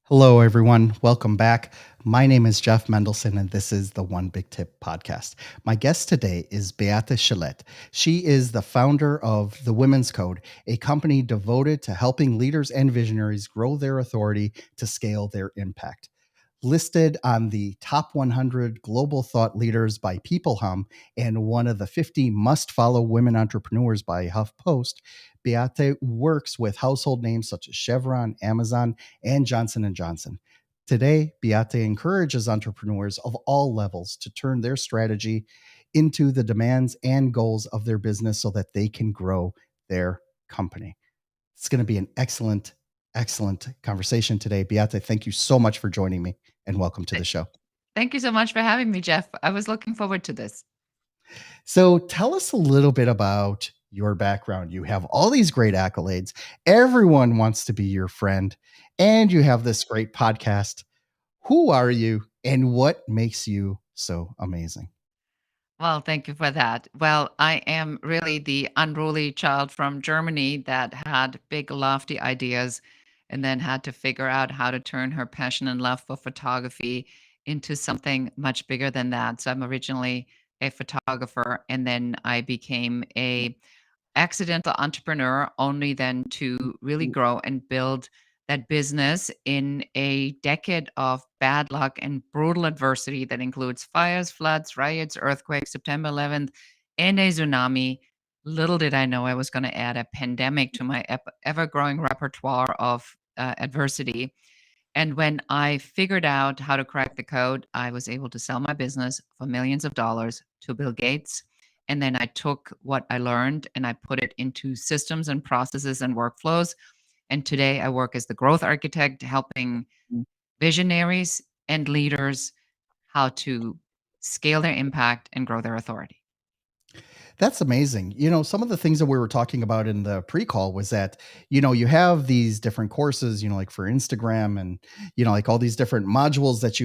Hello, everyone. Welcome back. My name is Jeff Mendelson, and this is the One Big Tip podcast. My guest today is Beate. She is the founder of The Women's Code, a company devoted to helping leaders and visionaries grow their authority to scale their impact. Listed on the top 100 global thought leaders by PeopleHum and one of the 50 must follow women entrepreneurs by HuffPost, Beate works with household names such as Chevron, Amazon, and Johnson & Johnson. Today, Beate encourages entrepreneurs of all levels to turn their strategy into the demands and goals of their business so that they can grow their company. It's going to be an excellent conversation today. Beate, thank you so much for joining me and welcome to the Th- show. Thank you so much for having me, Jeff. I was looking forward to this. So, tell us a little bit about your background. You have all these great accolades. Everyone wants to be your friend, and you have this great podcast. Who are you, and what makes you so amazing? Well, thank you for that. Well, I am really the unruly child from Germany that had big, lofty ideas and then had to figure out how to turn her passion and love for photography into something much bigger than that. So I'm originally a photographer, and then I became a accidental entrepreneur only then to really grow and build that business in a decade of bad luck and brutal adversity that includes fires, floods, riots, earthquakes, September 11th, and a tsunami. Little did I know I was going to add a pandemic to my ever growing repertoire of adversity. And when I figured out how to crack the code, I was able to sell my business for millions of dollars to Bill Gates. And then I took what I learned and I put it into systems and processes and workflows. And today I work as the growth architect, helping visionaries and leaders how to scale their impact and grow their authority. That's amazing. Some of the things that we were talking about in the pre-call was that, you have these different courses, like for Instagram and, like all these different modules that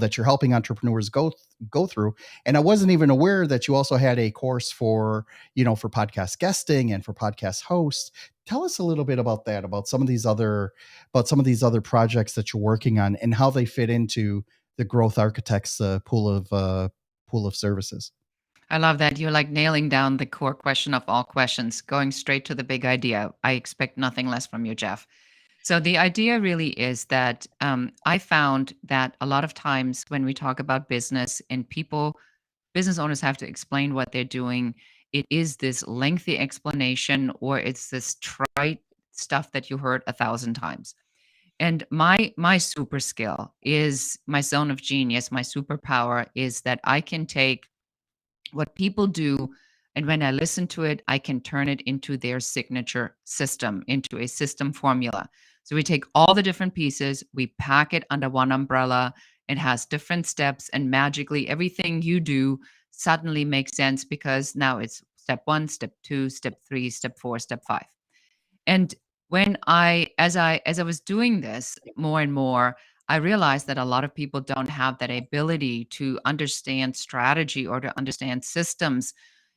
that you're helping entrepreneurs go through. And I wasn't even aware that you also had a course for podcast guesting and for podcast hosts. Tell us a little bit about that, about some of these other projects that you're working on and how they fit into the growth architects pool of services. I love that you're like nailing down the core question of all questions, going straight to the big idea. I expect nothing less from you, Jeff. So the idea really is that I found that a lot of times when we talk about business and business owners have to explain what they're doing, it is this lengthy explanation or it's this trite stuff that you heard a thousand times. And my super skill is my zone of genius. My superpower is that I can take what people do. And when I listen to it, I can turn it into their signature system, into a system formula. So we take all the different pieces, we pack it under one umbrella. It has different steps, and magically everything you do suddenly makes sense because now it's step one, step two, step three, step four, step five. And when as I was doing this more and more, I realized that a lot of people don't have that ability to understand strategy or to understand systems,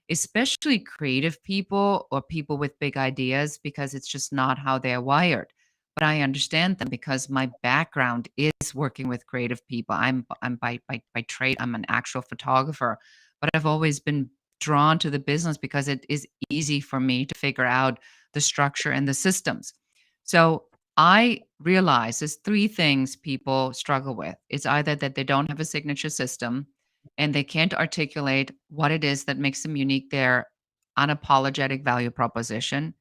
especially creative people or people with big ideas, because it's just not how they're wired. But I understand them because my background is working with creative people. I'm by trade, I'm an actual photographer, but I've always been drawn to the business because it is easy for me to figure out the structure and the systems. So I realize there's three things people struggle with. It's either that they don't have a signature system and they can't articulate what it is that makes them unique, their unapologetic value proposition.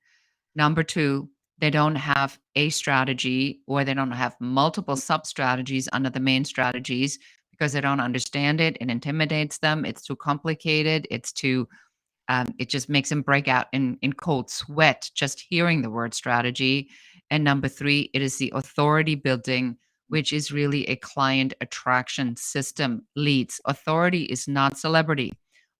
Number two, they don't have a strategy or they don't have multiple sub strategies under the main strategies because they don't understand it. It intimidates them. It's too complicated. It just makes them break out in cold sweat just hearing the word strategy. And number three, it is the authority building, which is really a client attraction system leads. Authority is not celebrity,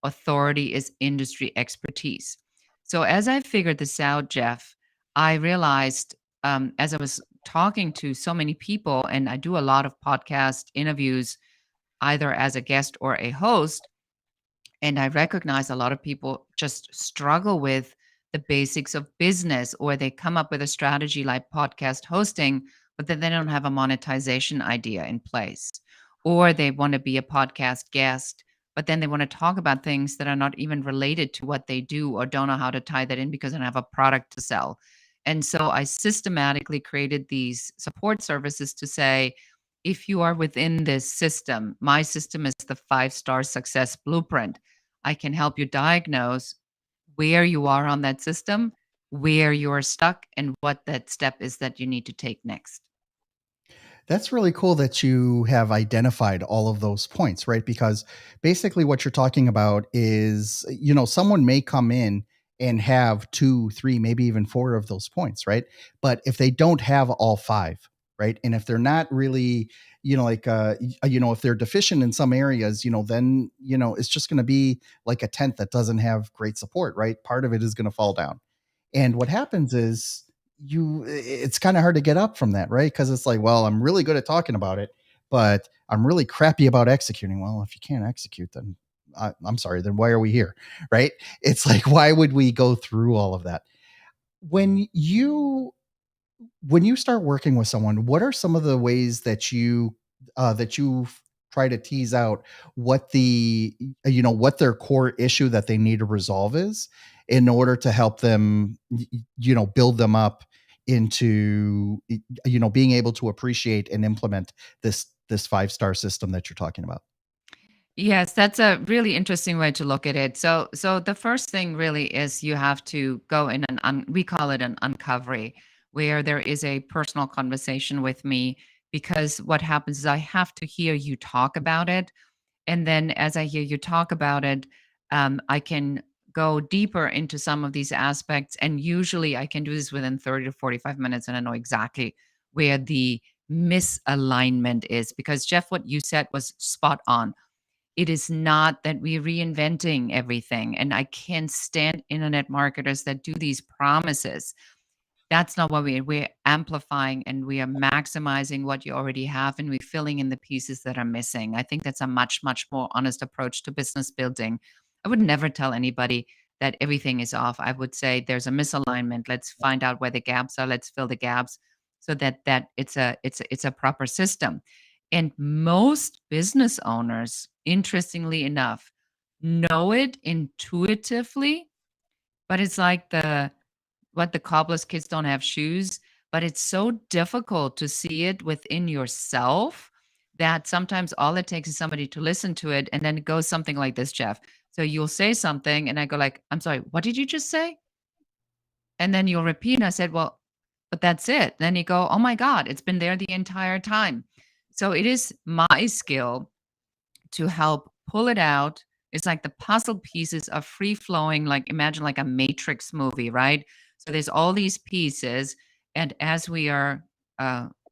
authority is industry expertise. So as I figured this out, Jeff, I realized as I was talking to so many people, and I do a lot of podcast interviews, either as a guest or a host, and I recognize a lot of people just struggle with the basics of business, or they come up with a strategy like podcast hosting, but then they don't have a monetization idea in place. Or they want to be a podcast guest, but then they want to talk about things that are not even related to what they do or don't know how to tie that in because they don't have a product to sell. And so I systematically created these support services to say, if you are within this system, my system is the 5-star success blueprint. I can help you diagnose where you are on that system, where you're stuck, and what that step is that you need to take next. That's really cool that you have identified all of those points, right? Because basically what you're talking about is, someone may come in and have two, three, maybe even four of those points, right? But if they don't have all five, right? And if they're not really, if they're deficient in some areas, then, it's just going to be like a tent that doesn't have great support, right? Part of it is going to fall down. And what happens is it's kind of hard to get up from that, right? Because it's like, well, I'm really good at talking about it, but I'm really crappy about executing. Well, if you can't execute, then I'm sorry, then why are we here? Right? It's like, why would we go through all of that? When you when you start working with someone, what are some of the ways that you try to tease out what what their core issue that they need to resolve is in order to help them build them up into being able to appreciate and implement this 5-star system that you're talking about? Yes, that's a really interesting way to look at it. So the first thing really is you have to go in we call it an uncovery, where there is a personal conversation with me, because what happens is I have to hear you talk about it. And then as I hear you talk about it, I can go deeper into some of these aspects. And usually I can do this within 30 to 45 minutes, and I know exactly where the misalignment is. Because, Jeff, what you said was spot on. It is not that we're reinventing everything. And I can't stand internet marketers that do these promises. That's not what we're amplifying, and we are maximizing what you already have, and we're filling in the pieces that are missing. I think that's a much, much more honest approach to business building. I would never tell anybody that everything is off. I would say there's a misalignment. Let's find out where the gaps are. Let's fill the gaps so that it's a proper system. And most business owners, interestingly enough, know it intuitively, but it's like the cobbler's kids don't have shoes, but it's so difficult to see it within yourself that sometimes all it takes is somebody to listen to it, and then it goes something like this, Jeff. So you'll say something and I go like, "I'm sorry, what did you just say?" And then you'll repeat, and I said, "Well, but that's it." Then you go, "Oh my god, it's been there the entire time." So it is my skill to help pull it out. It's like the puzzle pieces are free flowing, like imagine like a Matrix movie, right? So there's all these pieces. And as we are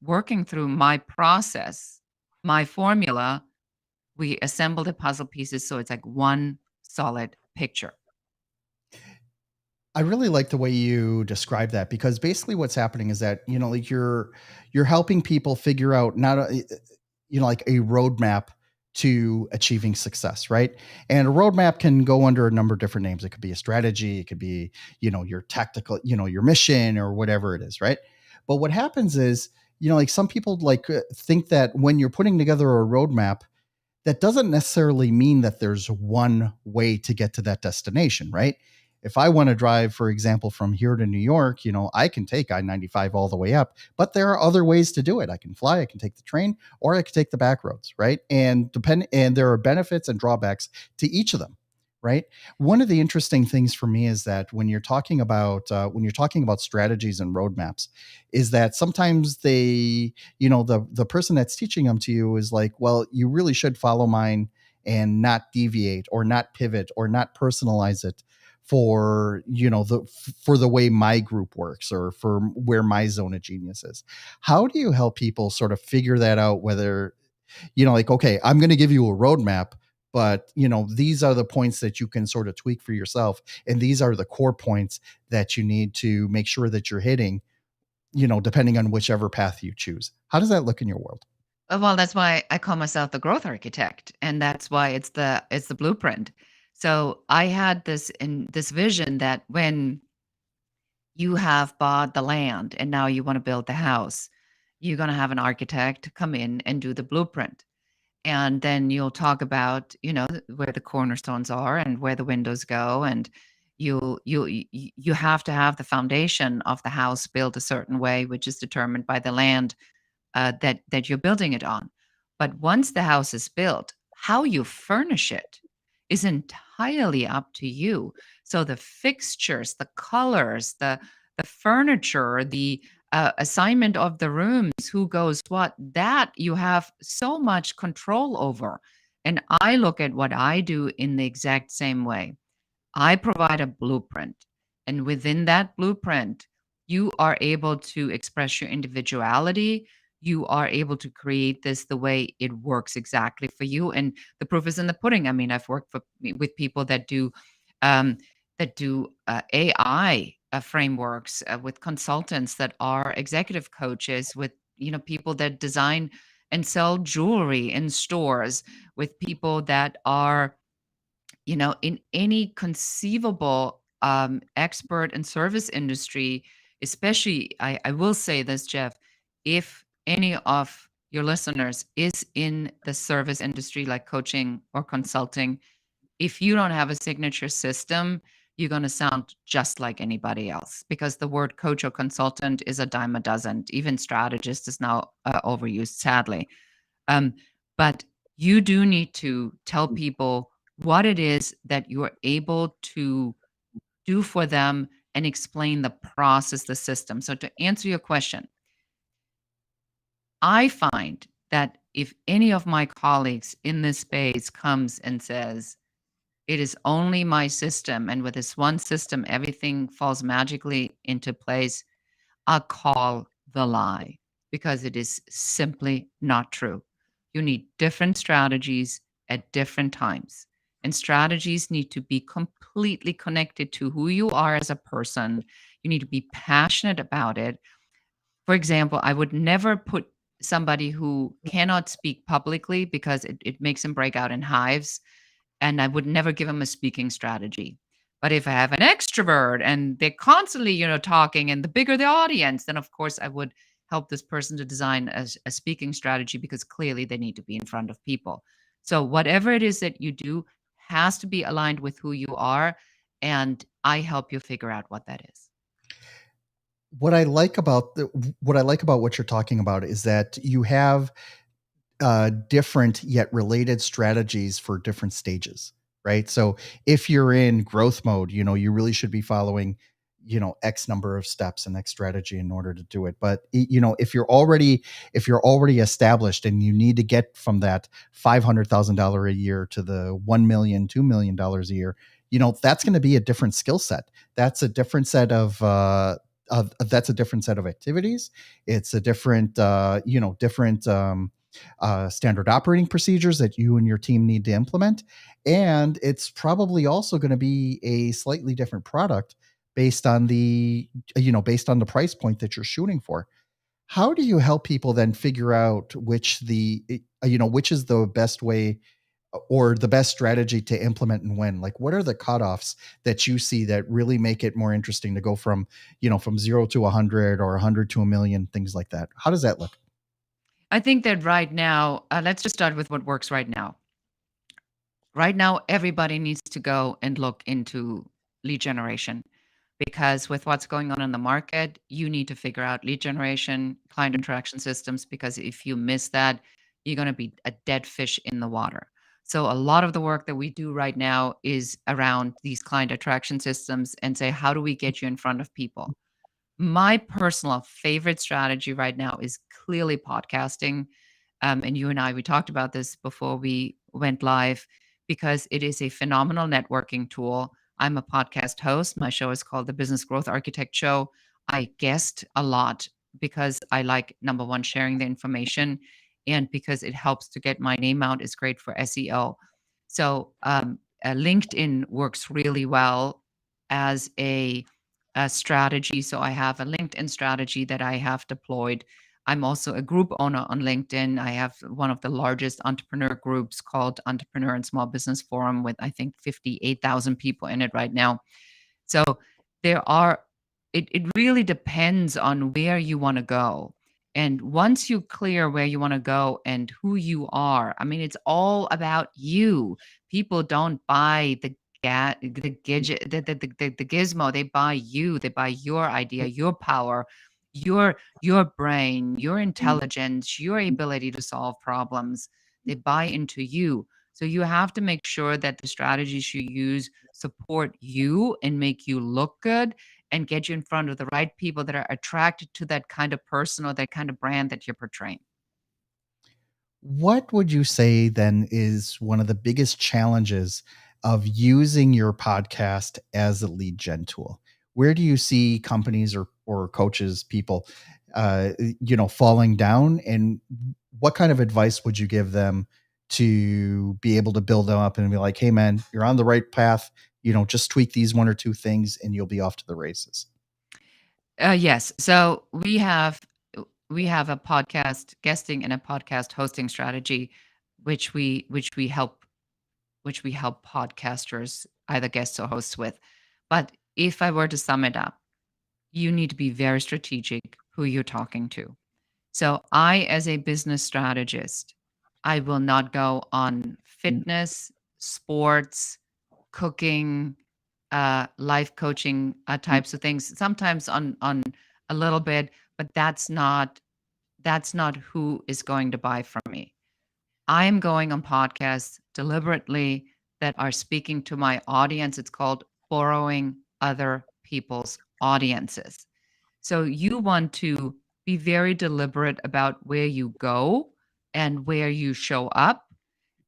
working through my process, my formula, we assemble the puzzle pieces so it's like one solid picture. I really like the way you describe that, because basically what's happening is that, like you're helping people figure out not a, like a roadmap to achieving success, right? And a roadmap can go under a number of different names. It could be a strategy, it could be, your tactical, your mission or whatever it is, right? But what happens is, like some people think that when you're putting together a roadmap, that doesn't necessarily mean that there's one way to get to that destination, right? If I want to drive, for example, from here to New York, I can take I-95 all the way up, but there are other ways to do it. I can fly, I can take the train, or I can take the back roads, right? And there are benefits and drawbacks to each of them, right? One of the interesting things for me is that when you're talking about strategies and roadmaps, is that sometimes the person that's teaching them to you is like, well, you really should follow mine and not deviate or not pivot or not personalize it for the way my group works or for where my zone of genius is. How do you help people sort of figure that out, whether like, okay, I'm going to give you a roadmap, but these are the points that you can sort of tweak for yourself, and these are the core points that you need to make sure that you're hitting, depending on whichever path you choose. How does that look in your world? Well, that's why I call myself the growth architect, and that's why it's the blueprint. So I had this vision that when you have bought the land and now you want to build the house, you're going to have an architect come in and do the blueprint. And then you'll talk about, where the cornerstones are and where the windows go. And you have to have the foundation of the house built a certain way, which is determined by the land that you're building it on. But once the house is built, how you furnish it is entirely up to you. So the fixtures, the colors, the furniture, the assignment of the rooms, who goes what, that you have so much control over. And I look at what I do in the exact same way. I provide a blueprint. And within that blueprint, you are able to express your individuality. You are able to create this the way it works exactly for you. And the proof is in the pudding. I mean, I've worked with people um, that do AI frameworks, with consultants that are executive coaches, with people that design and sell jewelry in stores, with people that are in any conceivable expert and service industry, especially, I will say this, Jeff, if any of your listeners is in the service industry, like coaching or consulting, if you don't have a signature system, you're going to sound just like anybody else, because the word coach or consultant is a dime a dozen. Even strategist is now overused, sadly. Um, but you do need to tell people what it is that you're able to do for them and explain the process, the system. So, to answer your question, I find that if any of my colleagues in this space comes and says, it is only my system, and with this one system, everything falls magically into place, I'll call the lie, because it is simply not true. You need different strategies at different times. And strategies need to be completely connected to who you are as a person. You need to be passionate about it. For example, I would never put somebody who cannot speak publicly, because it makes them break out in hives, and I would never give them a speaking strategy. But if I have an extrovert and they're constantly, talking, and the bigger the audience, then of course I would help this person to design a speaking strategy, because clearly they need to be in front of people. So whatever it is that you do has to be aligned with who you are, and I help you figure out what that is. What I like about what you're talking about is that you have different yet related strategies for different stages, right? So if you're in growth mode, you really should be following, X number of steps and X strategy in order to do it. But if you're already established and you need to get from that $500,000 a year to the 1 million, $2 million a year, that's going to be a different skill set. That's a different set of activities. It's a different standard operating procedures that you and your team need to implement. And it's probably also going to be a slightly different product based on the price point that you're shooting for. How do you help people then figure out which is the best way or the best strategy to implement and when? Like, what are the cutoffs that you see that really make it more interesting to go from 0 to 100 or 100 to 1 million, things like that? How does that look? I think that right now, let's just start with what works right now. Right now, everybody needs to go and look into lead generation, because with what's going on in the market, you need to figure out lead generation, client attraction systems, because if you miss that, you're going to be a dead fish in the water. So a lot of the work that we do right now is around these client attraction systems, and say, how do we get you in front of people? My personal favorite strategy right now is clearly podcasting. And you and I, we talked about this before we went live, because it is a phenomenal networking tool. I'm a podcast host. My show is called the Business Growth Architect Show. I guest a lot, because I like, number one, sharing the information, and because it helps to get my name out. It's great for SEO. So LinkedIn works really well as a strategy. So I have a LinkedIn strategy that I have deployed. I'm also a group owner on LinkedIn. I have one of the largest entrepreneur groups called Entrepreneur and Small Business Forum, with I think 58,000 people in it right now. So there are, it really depends on where you want to go. And once you clear where you want to go and who you are, I mean, it's all about you. People don't buy the gadget, the gizmo. They buy you. They buy your idea, your power, your brain, your intelligence, your ability to solve problems. They buy into you. So you have to make sure that the strategies you use support you and make you look good and get you in front of the right people that are attracted to that kind of person or that kind of brand that you're portraying. What would you say then is one of the biggest challenges of using your podcast as a lead gen tool? Where do you see companies or coaches, people, falling down? And what kind of advice would you give them to be able to build them up and be like, hey, man, you're on the right path. Just tweak these one or two things and you'll be off to the races. Yes. So we have a podcast guesting and a podcast hosting strategy, which we help podcasters, either guests or hosts with. But if I were to sum it up, you need to be very strategic who you're talking to. So I, as a business strategist, I will not go on fitness, sports, cooking, life coaching types of things. Sometimes on a little bit, but that's not who is going to buy from me. I am going on podcasts deliberately that are speaking to my audience. It's called borrowing other people's audiences. So you want to be very deliberate about where you go and where you show up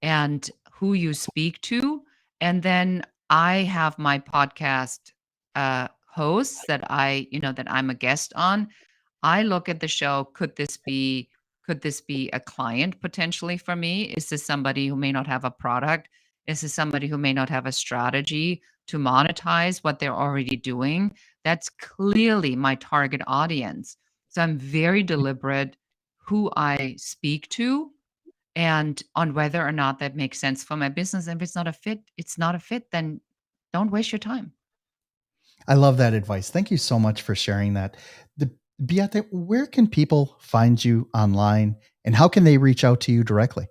and who you speak to. And then I have my podcast hosts that I'm a guest on. I look at the show. Could this be a client potentially for me? Is this somebody who may not have a product? Is this somebody who may not have a strategy to monetize what they're already doing? That's clearly my target audience. So I'm very deliberate who I speak to and on whether or not that makes sense for my business. If it's not a fit, it's not a fit, then don't waste your time. I love that advice. Thank you so much for sharing that. The Beate, where can people find you online and how can they reach out to you directly?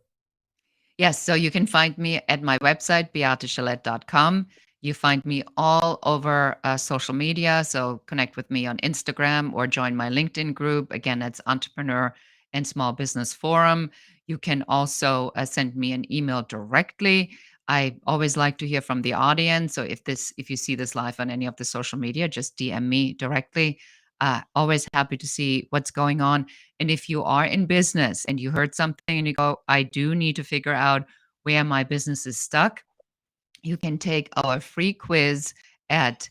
Yes, so you can find me at my website, beatechalette.com. You find me all over social media. So connect with me on Instagram or join my LinkedIn group. Again, it's Entrepreneur and Small Business Forum. You can also send me an email directly. I always like to hear from the audience. So if you see this live on any of the social media, just DM me directly. Always happy to see what's going on. And if you are in business and you heard something and you go, I do need to figure out where my business is stuck, you can take our free quiz at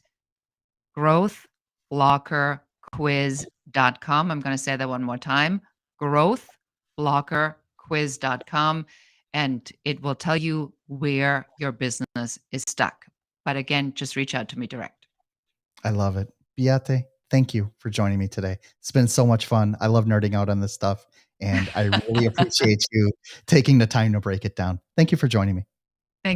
growthblockerquiz.com. I'm going to say that one more time, growthblockerquiz.com, and it will tell you where your business is stuck. But again, just reach out to me direct. I love it. Beate, thank you for joining me today. It's been so much fun. I love nerding out on this stuff, and I really appreciate you taking the time to break it down. Thank you for joining me.